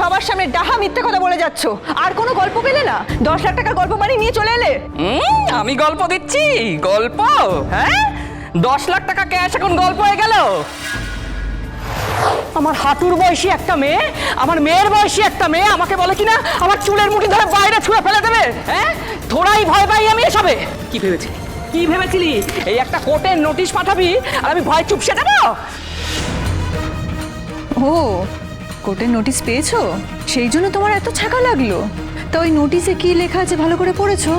সবার সামনে ডাহা মিথ্যে কথা বলে যাচ্ছ। আর কোনো গল্প পেলে না? 10 লাখ টাকার গল্প বানিয়ে নিয়ে চলে এলে। আমি গল্প দিচ্ছি? গল্প? হ্যাঁ, 10 লাখ টাকা ক্যাশ এখন গল্প হয়ে গেল? আমার হাঁটুর বয়সী একটা মেয়ে, আমার মেয়ের বয়সী একটা মেয়ে আমাকে বলে কিনা আমার চুলের মুঠি ধরে বাইরে ছুঁড়ে ফেলে দেবে। হ্যাঁ, থোড়াই ভয় পাই আমি এসবে। কি ভেবেছিলি? কি ভেবেছিলি এই একটা কোর্টের নোটিশ পাঠাবি আর আমি ভয় চুপসে যাবো? ও, কোর্টের নোটিশ পেয়েছো, সেই জন্য তোমার এত ছাকা লাগলো? তা ওই নোটিশে কি লেখা আছে ভালো করে পড়েছো?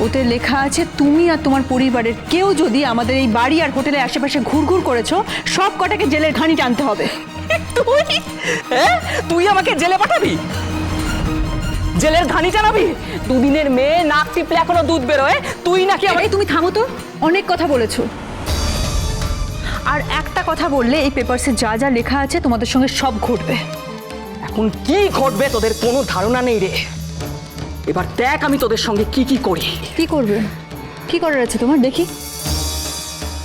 ওতে লেখা আছে তুমি আর তোমার পরিবারের কেউ যদি আমাদের এই বাড়ি আর হোটেলের আশেপাশে ঘুরঘুর করেছো, সব কটাকে জেলের ঘানি টানতে হবে। তুই? হ্যাঁ, তুই আমাকে জেলে পাঠাবি? জেলের ঘানি টানাবি? দুদিনের মেয়ে, নাক টিপলে এখনো দুধ বেরোয়, তুই নাকি আমাকে... তুমি থামো তো, অনেক কথা বলেছো। আর একটা কথা বললে এই পেপারসে যা যা লেখা আছে তোমাদের সঙ্গে সব ঘটবে। এখন কি ঘটবে তোদের কোনো ধারণা নেই রে। এবার দেখ আমি তোদের সঙ্গে কি কি করি। কি করবে? কি করার আছে তোমার? দেখি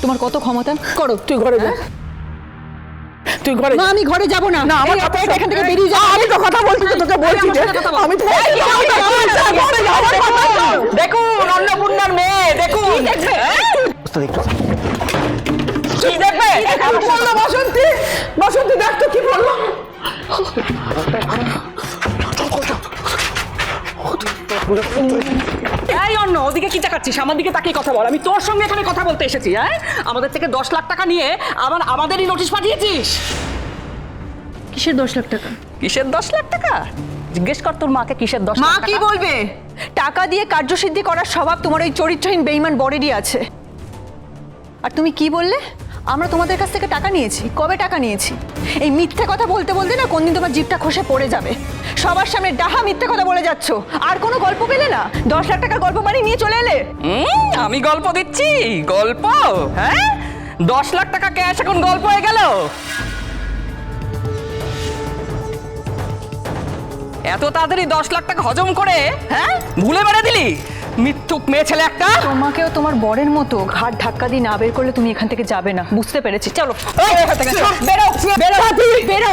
তোমার কত ক্ষমতা। করো। তুই ঘরে যা, তুই ঘরে না, আমি ঘরে যাব না। না, আমার এই, কথা এখান থেকে বেরিয়ে যাও। আমি তো কথা বলছি, তোকে বলছি যে আমি তো দেখুন অন্নপূর্ণার মেয়ে, দেখুন। কি দেখবে? কি দেখবে? বললো বাসন্তী, বাসন্তী দেখ তো কি বললো। এই অন্য, ওদিকে কি তাকাচ্ছিস? আমার দিকে তাকিয়ে কথা বল। আমি তোর সঙ্গে এখানে কথা বলতে এসেছি। হ্যাঁ, আমাদের থেকে 10 লাখ টাকা নিয়ে আমাদেরই নোটিশ পাঠিয়েছিস। কিসের 10 লাখ টাকা? কিসের 10 লাখ টাকা? জিজ্ঞেস কর তোর মাকে কিসের 10 লাখ মা টাকা। কি বলবে? টাকা দিয়ে কার্যসিদ্ধি করার স্বভাব তোমার ওই চরিত্রহীন বেঈমান বরেরই আছে। আর তুমি কি বললে? আমরা তোমাদের কাছ থেকে টাকা নিয়েছি? কবে টাকা নিয়েছি? এই মিথ্যে কথা বলতে বলতে না কোনদিন তোমার জিভটা খসে পড়ে যাবে। সবার সামনে ডাহা মিথ্যে কথা বলে যাচ্ছ। আর কোনো গল্প পেলে না? 10 লাখ টাকার গল্প বানিয়ে নিয়ে চলে এলে। আমি গল্প দিচ্ছি? গল্প? হ্যাঁ, 10 লাখ টাকা ক্যাশ এখন গল্প হয়ে গেল? এত তাড়াতাড়ি 10 লাখ টাকা হজম করে হ্যাঁ ভুলে বেড়ে দিলি? মিথ্যুক মেয়ে ছেলে একটা। তোমাকেও তোমার বরের মতো ঘাট ধাক্কা দিয়ে না বের করলে তুমি এখান থেকে যাবে না, বুঝতে পেরেছি। চলো বেরো বেরো বেরো।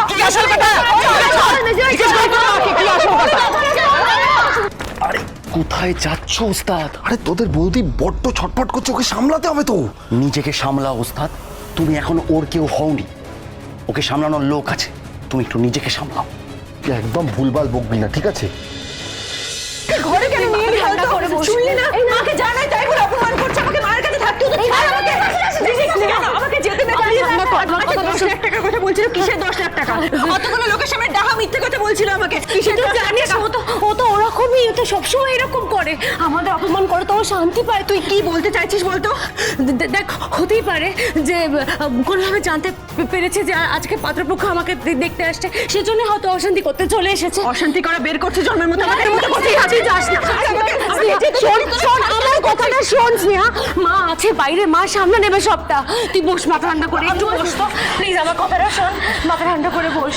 কি আসল কথা? আরে কোথায় যাচ্ছ ওস্তাদ? আরে তোদের বৌদি বড্ড ছটফট করছে, ওকে সামলাতে হবে তো। নিজেকে সামলাও ওস্তাদ, তুমি এখন ওর কেউ হওনি। ওকে সামলানোর লোক আছে, তুমি একটু নিজেকে সামলাও। তুই একদম ভুলভাল বকবি না, ঠিক আছে? ঘরে কেন নিয়ে গেল? ঠান্ডা করে বস। শুনলি না? মাকে জানাই তাই বলে অপমান করছে আমাকে। মায়ের কাছে থাকতে তো ছাড় আমাকে। আমাকে যেতে দে। 10 লাখ টাকার কথা বলছিল। কিসের 10 লাখ টাকা? কতগুলো লোকের সামনে ডাহা মিথ্যে কথা বলছিল আমাকে। কিসের 10 লাখ টাকা? ও তো ওরকমই, ও তো সবসময় এরকম করে। আমাদের অপমান করে তো ও শান্তি পায়। তুই কি বলতে চাইছিস বলতো? দেখ, হতেই পারে যে কোনোভাবে জানতে পেরেছে যে আজকে পাত্রপক্ষ আমাকে দেখতে আসছে, সেজন্য হয়তো অশান্তি করতে চলে এসেছে। অশান্তি করা বের করছে জন্মের মতো আমাদের মতো করতে তুই যাস না। শোন শোন, আমার কথাটা শোন স্নেহা। মা আছে বাইরে, মা সামনে নেবে সবটা। তুই বস, মাথা ঠান্ডা করে একটু বস তো প্লিজ। আমার কথাটা শোন, মাথা ঠান্ডা করে বস।